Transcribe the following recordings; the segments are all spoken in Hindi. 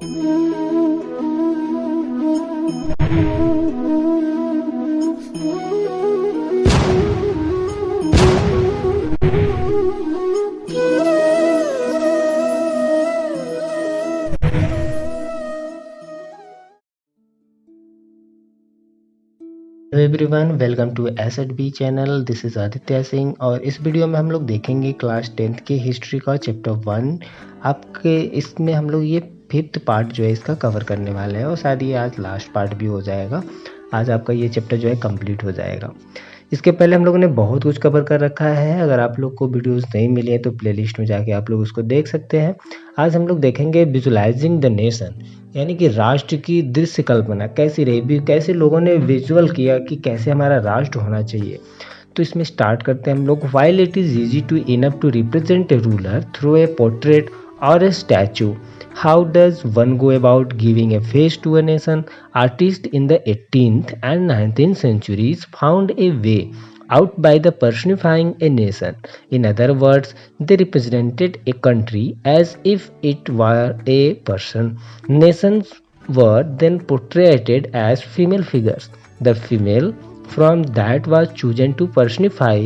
Hello everyone, welcome to asset B channel. This is Aditya Singh और इस वीडियो में हम लोग देखेंगे क्लास 10th की हिस्ट्री का चैप्टर 1। आपके इसमें हम लोग ये 5th पार्ट जो है इसका कवर करने वाले हैं और शायद ये आज लास्ट पार्ट भी हो जाएगा। आज आपका ये चैप्टर जो है कंप्लीट हो जाएगा। इसके पहले हम लोगों ने बहुत कुछ कवर कर रखा है। अगर आप लोग को वीडियोस नहीं मिली है तो प्लेलिस्ट में जाके आप लोग उसको देख सकते हैं। आज हम लोग देखेंगे विजुअलाइजिंग द नेशन, यानी कि राष्ट्र की दृश्य कल्पना कैसी रही भी, कैसे लोगों ने विजुअल किया कि कैसे हमारा राष्ट्र होना चाहिए। तो इसमें स्टार्ट करते हैं हम लोग। While it is easy to enough to represent a ruler through a portrait और a statue, how does one go about giving a face to a nation? Artists in the 18th and 19th centuries found a way out by the personifying a nation. In other words, they represented a country as if it were a person. Nations were then portrayed as female figures. The female from that was chosen to personify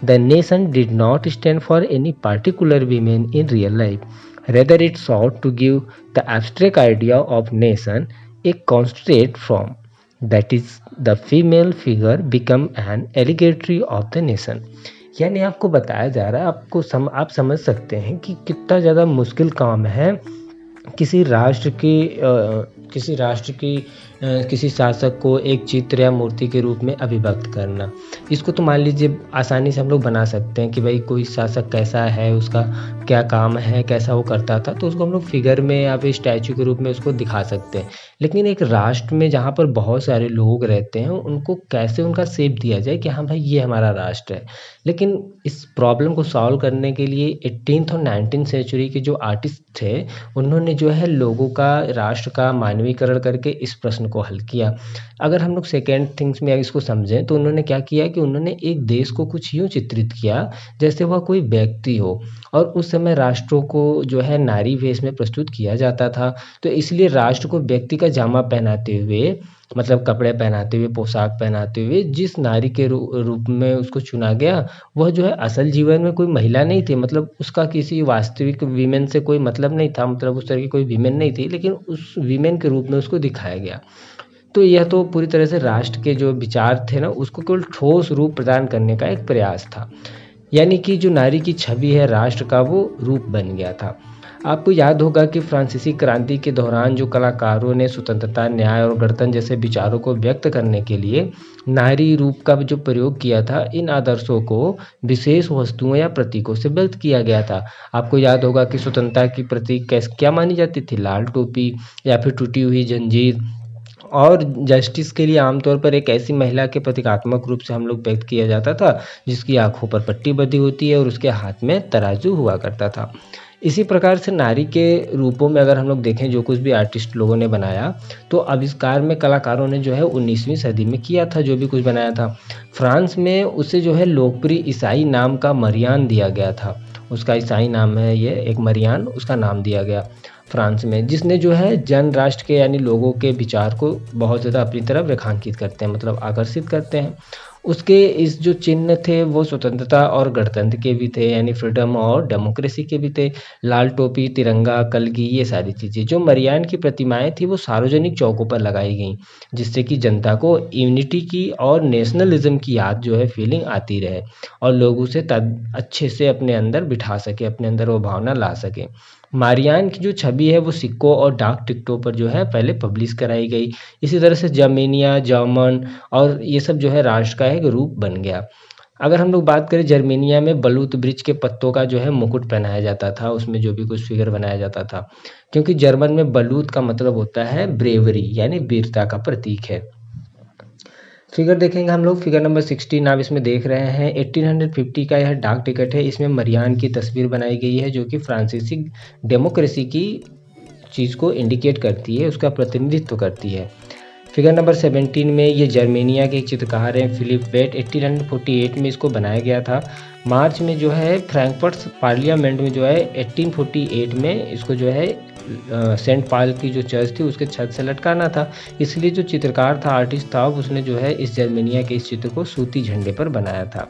the nation did not stand for any particular women in real life. Rather, it sought to give the abstract idea of nation a concrete form. That is, the female figure become an allegory of the nation. यानी आपको बताया जा रहा है, आप समझ सकते हैं कि कितना ज़्यादा मुश्किल काम है किसी राष्ट्र की किसी शासक को एक चित्र या मूर्ति के रूप में अभिव्यक्त करना। इसको तो मान लीजिए आसानी से हम लोग बना सकते हैं कि भाई कोई शासक कैसा है, उसका क्या काम है, कैसा वो करता था, तो उसको हम लोग फिगर में या फिर स्टैचू के रूप में उसको दिखा सकते हैं। लेकिन एक राष्ट्र में जहाँ पर बहुत सारे लोग रहते हैं, उनको कैसे उनका शेप दिया जाए कि हाँ भाई ये हमारा राष्ट्र है। लेकिन इस प्रॉब्लम को सॉल्व करने के लिए 18th और 19th सेंचुरी के जो आर्टिस्ट थे, उन्होंने जो है लोगों का, राष्ट्र का मानवीकरण करके इस प्रश्न को हल किया। अगर हम लोग सेकेंड थिंग्स में इसको समझें तो उन्होंने क्या किया कि उन्होंने एक देश को कुछ यूँ चित्रित किया जैसे वह कोई व्यक्ति हो, और उस समय राष्ट्रों को जो है नारी वेश में प्रस्तुत किया जाता था। तो इसलिए राष्ट्र को व्यक्ति का जामा पहनाते हुए, मतलब कपड़े पहनाते हुए, पोशाक पहनाते हुए जिस नारी के रूप में उसको चुना गया, वह जो है असल जीवन में कोई महिला नहीं थी, मतलब उसका किसी वास्तविक वीमेन से कोई मतलब नहीं था, मतलब उस तरह की कोई वीमेन नहीं थी, लेकिन उस वीमेन के रूप में उसको दिखाया गया। तो यह तो पूरी तरह से राष्ट्र के जो विचार थे ना, उसको केवल ठोस रूप प्रदान करने का एक प्रयास था। यानी कि जो नारी की छवि है राष्ट्र का, वो रूप बन गया था। आपको याद होगा कि फ्रांसीसी क्रांति के दौरान जो कलाकारों ने स्वतंत्रता, न्याय और गणतंत्र जैसे विचारों को व्यक्त करने के लिए नारी रूप का जो प्रयोग किया था, इन आदर्शों को विशेष वस्तुओं या प्रतीकों से व्यक्त किया गया था। आपको याद होगा कि स्वतंत्रता की प्रतीक क्या मानी जाती थी? लाल टोपी या फिर टूटी हुई जंजीर। और जस्टिस के लिए आमतौर पर एक ऐसी महिला के प्रतीकात्मक रूप से हम लोग व्यक्त किया जाता था जिसकी आंखों पर पट्टी बंधी होती है और उसके हाथ में तराजू हुआ करता था। इसी प्रकार से नारी के रूपों में अगर हम लोग देखें जो कुछ भी आर्टिस्ट लोगों ने बनाया, तो आविष्कार में कलाकारों ने जो है 19वीं सदी में किया था, जो भी कुछ बनाया था। फ्रांस में उसे जो है लोकप्रिय ईसाई नाम का मरियान दिया गया था। उसका ईसाई नाम है ये, एक मरियान उसका नाम दिया गया फ्रांस में, जिसने जो है जन राष्ट्र के यानी लोगों के विचार को बहुत ज़्यादा अपनी तरफ रेखांकित करते हैं, मतलब आकर्षित करते हैं। उसके इस जो चिन्ह थे वो स्वतंत्रता और गणतंत्र के भी थे, यानी फ्रीडम और डेमोक्रेसी के भी थे। लाल टोपी, तिरंगा, कलगी, ये सारी चीज़ें। जो मरियान की प्रतिमाएं थी वो सार्वजनिक चौकों पर लगाई गई, जिससे कि जनता को यूनिटी की और नेशनलिज्म की याद जो है फीलिंग आती रहे और लोग उसे अच्छे से अपने अंदर बिठा सके, अपने अंदर वो भावना ला सके। मारियान की जो छवि है वो सिक्कों और डाक टिकटों पर जो है पहले पब्लिश कराई गई। इसी तरह से जर्मेनिया, जर्मन और ये सब जो है राष्ट्र का एक रूप बन गया। अगर हम लोग बात करें, जर्मेनिया में बलूत वृक्ष के पत्तों का जो है मुकुट पहनाया जाता था, उसमें जो भी कुछ फिगर बनाया जाता था, क्योंकि जर्मन में बलूत का मतलब होता है ब्रेवरी, यानी वीरता का प्रतीक है। फिगर देखेंगे हम लोग, फिगर नंबर 16 आप इसमें देख रहे हैं। 1850 का यह डाक टिकट है। इसमें मरियान की तस्वीर बनाई गई है जो कि फ्रांसीसी डेमोक्रेसी की चीज़ को इंडिकेट करती है, उसका प्रतिनिधित्व करती है। फिगर नंबर 17 में ये जर्मेनिया के एक चित्रकार हैं फिलिप वेट। 1848 में इसको बनाया गया था। मार्च में जो है फ्रैंकफर्ट पार्लियामेंट में जो है 1848 में इसको जो है सेंट पॉल की जो चर्च थी उसके छत से लटकाना था। इसलिए जो चित्रकार था, आर्टिस्ट था, उसने जो है इस जर्मेनिया के इस चित्र को सूती झंडे पर बनाया था।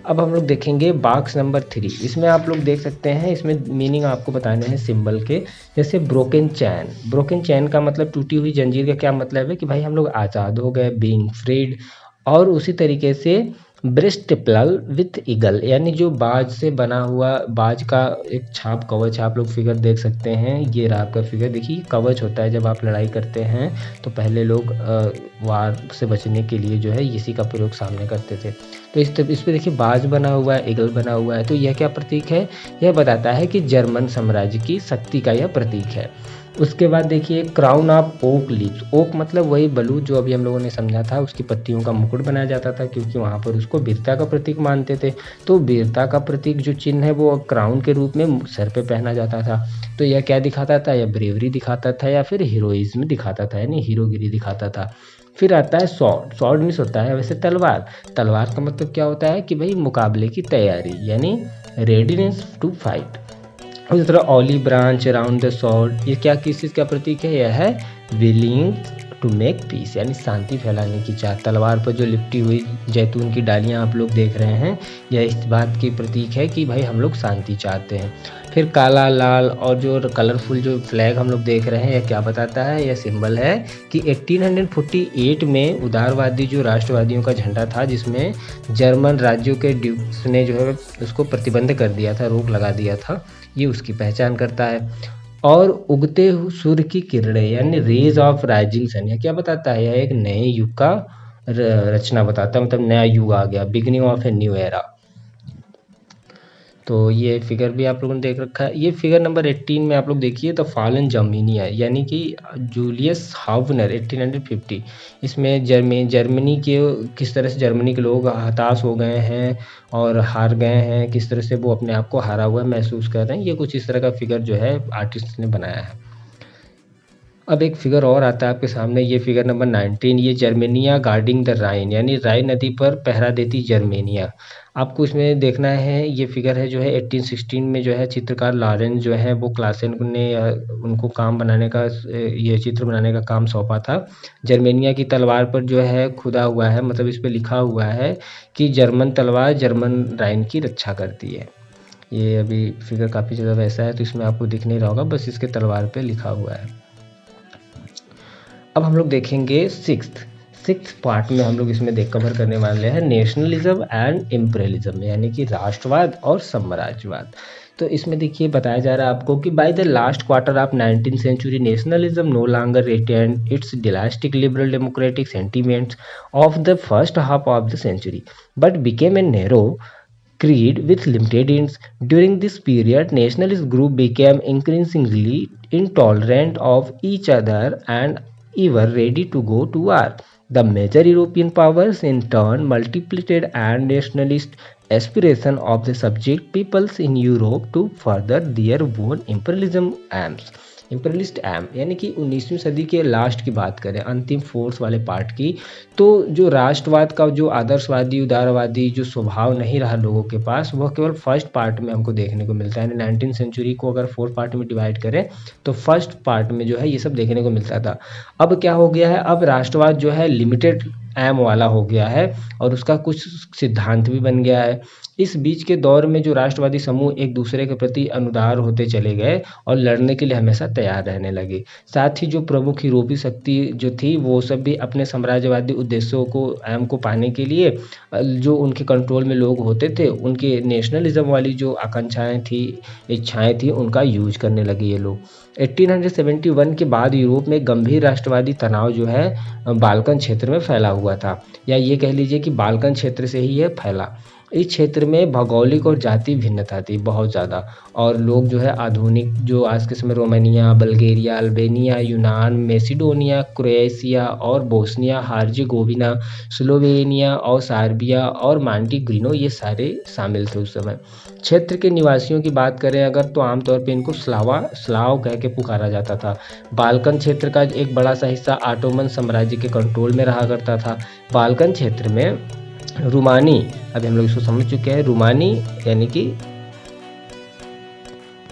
अब हम लोग देखेंगे बॉक्स नंबर 3। इसमें आप लोग देख सकते हैं, इसमें मीनिंग आपको बताने हैं सिंबल के। जैसे ब्रोकन चैन, ब्रोकन चैन का मतलब टूटी हुई जंजीर का क्या मतलब है कि भाई हम लोग आज़ाद हो गए, बीइंग फ्रीड। और उसी तरीके से ब्रेस्ट प्लल विथ ईगल, यानी जो बाज से बना हुआ, बाज का एक छाप कवच आप लोग फिगर देख सकते हैं। ये रहा आपका फिगर, देखिए कवच होता है जब आप लड़ाई करते हैं तो पहले लोग वार से बचने के लिए जो है इसी का प्रयोग सामने करते थे। तो इस पे देखिए बाज बना हुआ है, ईगल बना हुआ है। तो यह क्या प्रतीक है? यह बताता है कि जर्मन साम्राज्य की शक्ति का यह प्रतीक है। उसके बाद देखिए crown of oak leaves. Oak मतलब वही बलूत जो अभी हम लोगों ने समझा था, उसकी पत्तियों का मुकुट बनाया जाता था, क्योंकि वहाँ पर उसको वीरता का प्रतीक मानते थे। तो वीरता का प्रतीक जो चिन्ह है वो क्राउन के रूप में सर पे पहना जाता था। तो यह क्या दिखाता था? यह ब्रेवरी दिखाता था या फिर हीरोइज्म दिखाता था, यानी हीरोगिरी दिखाता था। फिर आता है सॉर्ड। सॉर्ड मीन्स होता है वैसे तलवार। तलवार का मतलब क्या होता है कि भाई मुकाबले की तैयारी, यानी रेडीनेस टू फाइट। उसी तरह olive branch around the sword, ये क्या किस चीज़ का प्रतीक है? यह है विलिंग टू मेक पीस, यानी शांति फैलाने की चाह। तलवार पर जो लिपटी हुई जैतून की डालियाँ आप लोग देख रहे हैं, यह इस बात की प्रतीक है कि भाई हम लोग शांति चाहते हैं। फिर काला, लाल और जो कलरफुल जो फ्लैग हम लोग देख रहे हैं, यह क्या बताता है? यह सिंबल है कि 1848 में उदारवादी जो राष्ट्रवादियों का झंडा था, जिसमें जर्मन राज्यों के ड्यूक्स ने जो है उसको प्रतिबंध कर दिया था, रोक लगा दिया था, ये उसकी पहचान करता है। और उगते हुए सूर्य की किरणें, यानी रेज ऑफ राइजिंग सन, यह क्या बताता है? यह एक नए युग का रचना बताता है, मतलब नया युग आ गया, beginning of a new era. तो ये फिगर भी आप लोगों ने देख रखा है। ये फिगर नंबर 18 में आप लोग देखिए द फॉलन जर्मनी है, यानी कि जूलियस हाउनर 1850। इसमें जर्मनी के किस तरह से जर्मनी के लोग हताश हो गए हैं और हार गए हैं, किस तरह से वो अपने आप को हारा हुआ महसूस कर रहे हैं, ये कुछ इस तरह का फिगर जो है आर्टिस्ट ने बनाया है। अब एक फिगर और आता है आपके सामने, ये फिगर नंबर 19। ये जर्मेनिया गार्डिंग द राइन, यानी राइन नदी पर पहरा देती जर्मेनिया। आपको इसमें देखना है, ये फिगर है जो है 1816 में जो है चित्रकार लॉरेंस जो है वो क्लासेन ने उनको काम बनाने का, ये चित्र बनाने का काम सौंपा था। जर्मेनिया की तलवार पर जो है खुदा हुआ है, मतलब इस पर लिखा हुआ है कि जर्मन तलवार जर्मन राइन की रक्षा करती है। ये अभी फिगर काफ़ी ज़्यादा वैसा है, तो इसमें आपको दिख नहीं रहा होगा, बस इसके तलवार पे लिखा हुआ है। अब हम लोग देखेंगे सिक्स्थ पार्ट में हम लोग इसमें कवर करने वाले हैं नेशनलिज्म एंड इम्पेरियलिज्म, यानी कि राष्ट्रवाद और साम्राज्यवाद। तो इसमें देखिए बताया जा रहा है आपको कि by the last quarter of 19th century nationalism no longer retained its elastic liberal democratic sentiments of the first half of the century but became a narrow creed with limited ends. During this period, nationalist groups became increasingly intolerant of each other and even ready to go to war. The major European powers in turn multiplied and nationalist aspiration of the subject peoples in Europe to further their own imperialism aims. Imperialist aim, यानी कि 19वीं सदी के लास्ट की बात करें, अंतिम फोर्स वाले पार्ट की, तो जो राष्ट्रवाद का जो आदर्शवादी उदारवादी जो स्वभाव नहीं रहा लोगों के पास, वह केवल फर्स्ट पार्ट में हमको देखने को मिलता है। 19वीं सेंचुरी को अगर 4 पार्ट में डिवाइड करें तो फर्स्ट पार्ट में जो है ये सब देखने को मिलता था। अब क्या हो गया है? अब राष्ट्रवाद जो है लिमिटेड एम वाला हो गया है और उसका कुछ सिद्धांत भी बन गया है। इस बीच के दौर में जो राष्ट्रवादी समूह एक दूसरे के प्रति अनुदार होते चले गए और लड़ने के लिए हमेशा तैयार रहने लगे। साथ ही जो प्रमुख यूरोपीय शक्ति जो थी वो सब भी अपने साम्राज्यवादी उद्देश्यों को एम को पाने के लिए जो उनके कंट्रोल में लोग होते थे, उनके नेशनलिज्म वाली जो आकांक्षाएं थी, इच्छाएं थी, उनका यूज करने लगे ये लोग। 1871 के बाद यूरोप में गंभीर राष्ट्रवादी तनाव जो है बाल्कन क्षेत्र में फैला हुआ था, या ये कह लीजिए कि बाल्कन क्षेत्र से ही यह फैला। इस क्षेत्र में भौगोलिक और जाति भिन्नता थी बहुत ज़्यादा, और लोग जो है आधुनिक जो आज के समय रोमानिया, बल्गेरिया, अल्बेनिया, यूनान, मैसिडोनिया, क्रोएशिया और बोस्निया हर्जेगोविना, स्लोवेनिया और सर्बिया और मॉन्टेनेग्रो, ये सारे शामिल थे उस समय। क्षेत्र के निवासियों की बात करें अगर, तो आमतौर पे इनको स्लाव कह के पुकारा जाता था। बाल्कन क्षेत्र का एक बड़ा सा हिस्सा ऑटोमन साम्राज्य के कंट्रोल में रहा करता था। बाल्कन क्षेत्र में रूमानी, अभी हम लोग इसको समझ चुके हैं, रूमानी यानी कि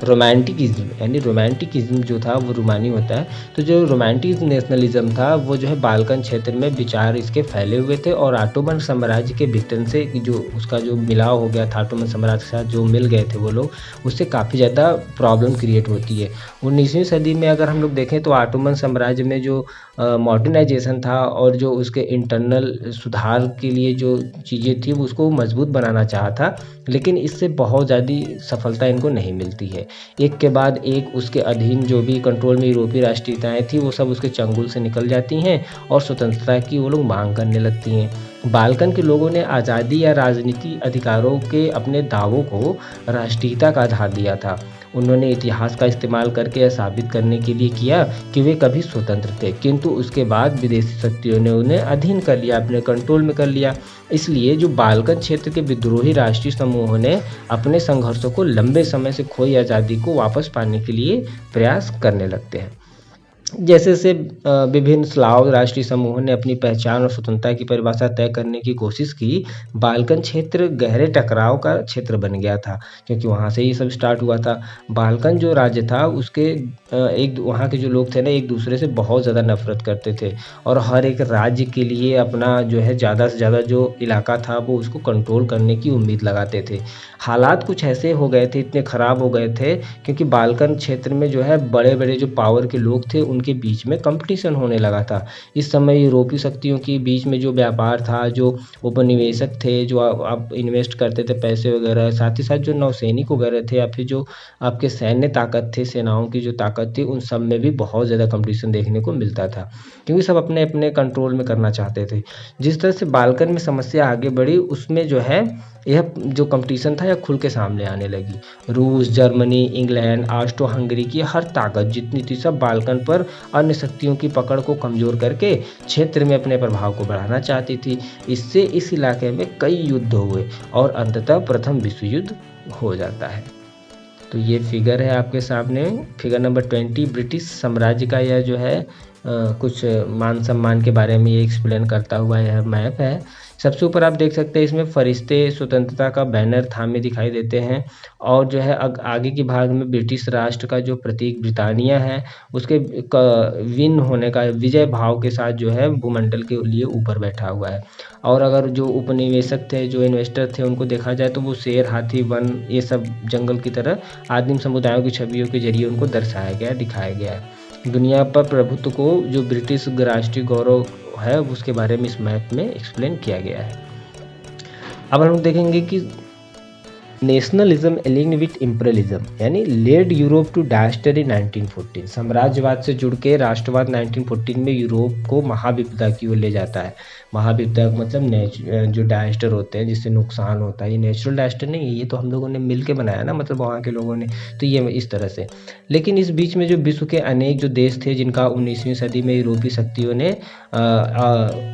रोमांटिकिज्म, यानी रोमांटिकिज्म जो था वो रूमानी होता है। तो जो रोमांटिक नेशनलिज्म था वो जो है बाल्कन क्षेत्र में विचार इसके फैले हुए थे, और ऑटोमन साम्राज्य के भीतर से जो उसका जो मिलाव हो गया था ऑटोमन साम्राज्य के साथ, जो मिल गए थे वो लोग, उससे काफ़ी ज़्यादा प्रॉब्लम क्रिएट होती है। 19वीं सदी में अगर हम लोग देखें तो ऑटोमन साम्राज्य में जो मॉडर्नाइजेशन था और जो उसके इंटरनल सुधार के लिए जो चीज़ें थी वो उसको मजबूत बनाना चाहा था, लेकिन इससे बहुत ज़्यादा सफलता इनको नहीं मिलती है। एक के बाद एक उसके अधीन जो भी कंट्रोल में यूरोपीय राष्ट्रीयताएँ थी वो सब उसके चंगुल से निकल जाती हैं और स्वतंत्रता की वो लोग मांग करने लगती हैं। बाल्कन के लोगों ने आज़ादी या राजनीति अधिकारों के अपने दावों को राष्ट्रीयता का आधार दिया था। उन्होंने इतिहास का इस्तेमाल करके यह साबित करने के लिए किया कि वे कभी स्वतंत्र थे, किंतु उसके बाद विदेशी शक्तियों ने उन्हें अधीन कर लिया, अपने कंट्रोल में कर लिया। इसलिए जो बाल्कन क्षेत्र के विद्रोही राष्ट्रीय समूहों ने अपने संघर्षों को लंबे समय से खोई आज़ादी को वापस पाने के लिए प्रयास करने लगते हैं। जैसे विभिन्न स्लाव राष्ट्रीय समूहों ने अपनी पहचान और स्वतंत्रता की परिभाषा तय करने की कोशिश की। बाल्कन क्षेत्र गहरे टकराव का क्षेत्र बन गया था, क्योंकि वहाँ से ही सब स्टार्ट हुआ था। बाल्कन जो राज्य था उसके एक वहाँ के जो लोग थे ना, एक दूसरे से बहुत ज़्यादा नफरत करते थे, और हर एक राज्य के लिए अपना जो है ज़्यादा से ज़्यादा जो इलाका था वो उसको कंट्रोल करने की उम्मीद लगाते थे। हालात कुछ ऐसे हो गए थे, इतने ख़राब हो गए थे, क्योंकि बाल्कन क्षेत्र में जो है बड़े-बड़े जो पावर के लोग थे उनके बीच में कंपटीशन होने लगा था। इस समय यूरोपीय शक्तियों के बीच में जो व्यापार था, जो उपनिवेशक थे, जो आप इन्वेस्ट करते थे पैसे वगैरह, साथ ही साथ जो नौसैनिक वगैरह थे या फिर जो आपके सैन्य ताकत थे, सेनाओं की जो ताकत थी, उन सब में भी बहुत ज़्यादा कंपटीशन देखने को मिलता था, क्योंकि सब अपने-अपने कंट्रोल में करना चाहते थे। जिस तरह से बाल्कन में समस्या आगे बढ़ी उसमें जो है यह जो कंपटीशन था यह खुल के सामने आने लगी। रूस, जर्मनी, इंग्लैंड, ऑस्ट्रो हंगरी की हर ताकत जितनी थी सब बाल्कन पर अन्य शक्तियों की पकड़ को कमज़ोर करके क्षेत्र में अपने प्रभाव को बढ़ाना चाहती थी। इससे इस इलाके में कई युद्ध हुए और अंततः प्रथम विश्व युद्ध हो जाता है। तो ये फिगर है आपके सामने, फिगर नंबर 20। ब्रिटिश साम्राज्य का यह जो है कुछ मान सम्मान के बारे में ये एक्सप्लेन करता हुआ यह मैप है। सबसे ऊपर आप देख सकते हैं इसमें फरिश्ते स्वतंत्रता का बैनर थामे दिखाई देते हैं, और जो है आगे के भाग में ब्रिटिश राष्ट्र का जो प्रतीक ब्रिटानिया है उसके विन होने का विजय भाव के साथ जो है भूमंडल के लिए ऊपर बैठा हुआ है। और अगर जो उपनिवेशक थे, जो इन्वेस्टर थे, उनको देखा जाए तो वो शेर, हाथी, वन, ये सब जंगल की तरह आदिम समुदायों की छवियों के जरिए उनको दर्शाया गया, दिखाया गया है। दुनिया पर प्रभुत्व को जो ब्रिटिश राष्ट्रीय गौरव है उसके बारे में इस मैप में एक्सप्लेन किया गया है। अब हम लोग देखेंगे कि नेशनलिज्म एलिंग विथ इम्परियलिज्म, यानी लेड यूरोप टू डायस्टर इन 1914। साम्राज्यवाद से जुड़ के राष्ट्रवाद 1914 में यूरोप को महाविपदा की ओर ले जाता है। महाविपदा मतलब जो डायस्टर होते हैं जिससे नुकसान होता है, ये नेचुरल डायस्टर नहीं है, ये तो हम लोगों ने मिल के बनाया ना, मतलब वहाँ के लोगों ने, तो ये इस तरह से। लेकिन इस बीच में जो विश्व के अनेक जो देश थे जिनका 19वीं सदी में यूरोपीय शक्तियों ने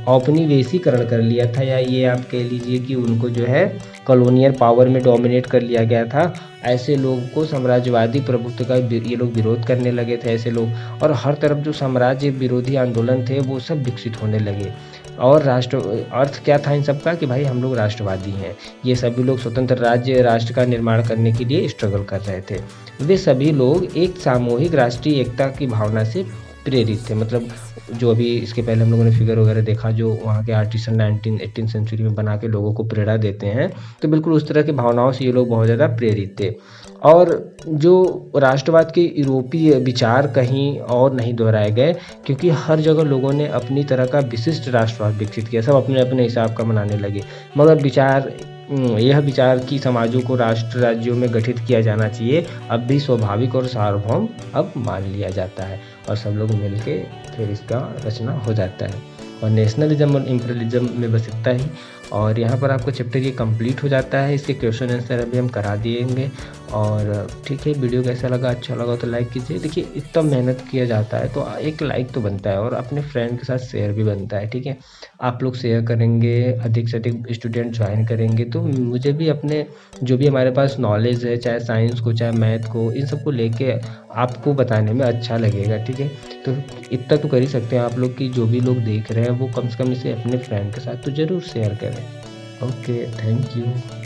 औपनिवेशीकरण कर लिया था, या ये आप कह लीजिए कि उनको जो है कॉलोनियल पावर में डोमिनेट कर लिया गया था, ऐसे लोगों को साम्राज्यवादी प्रभुत्व का ये लोग विरोध करने लगे थे ऐसे लोग, और हर तरफ जो साम्राज्य विरोधी आंदोलन थे वो सब विकसित होने लगे। और अर्थ क्या था इन सब का कि भाई हम लोग राष्ट्रवादी हैं। ये सभी लोग स्वतंत्र राज्य राष्ट्र का निर्माण करने के लिए स्ट्रगल कर रहे थे। वे सभी लोग एक सामूहिक राष्ट्रीय एकता की भावना से प्रेरित थे। मतलब जो अभी इसके पहले हम लोगों ने फिगर वगैरह देखा, जो वहाँ के आर्टिसन 18वीं सेंचुरी में बना के लोगों को प्रेरणा देते हैं, तो बिल्कुल उस तरह की भावनाओं से ये लोग बहुत ज़्यादा प्रेरित थे। और जो राष्ट्रवाद के यूरोपीय विचार कहीं और नहीं दोहराए गए, क्योंकि हर जगह लोगों ने अपनी तरह का विशिष्ट राष्ट्रवाद विकसित किया, सब अपने अपने हिसाब का मनाने लगे। मगर यह विचार कि समाजों को राष्ट्र राज्यों में गठित किया जाना चाहिए अब भी स्वाभाविक और सार्वभौम अब मान लिया जाता है, और सब लोग मिलके फिर इसका रचना हो जाता है। और नेशनलिज्म और इम्पीरियलिज्म में बस इतना ही, और यहाँ पर आपका चैप्टर ये कंप्लीट हो जाता है। इसके क्वेश्चन आंसर अभी हम करा दिएंगे। और ठीक है, वीडियो कैसा लगा, अच्छा लगा तो लाइक कीजिए। देखिए इतना मेहनत किया जाता है तो एक लाइक तो बनता है, और अपने फ्रेंड के साथ शेयर भी बनता है। ठीक है, आप लोग शेयर करेंगे, अधिक से अधिक स्टूडेंट ज्वाइन करेंगे, तो मुझे भी अपने जो भी हमारे पास नॉलेज है, चाहे साइंस को चाहे मैथ को, इन सबको लेके आपको बताने में अच्छा लगेगा। ठीक है, तो इतना तो कर ही सकते हैं आप लोग कि जो भी लोग देख रहे हैं वो कम से कम इसे अपने फ्रेंड के साथ तो ज़रूर शेयर करें। Okay, thank you.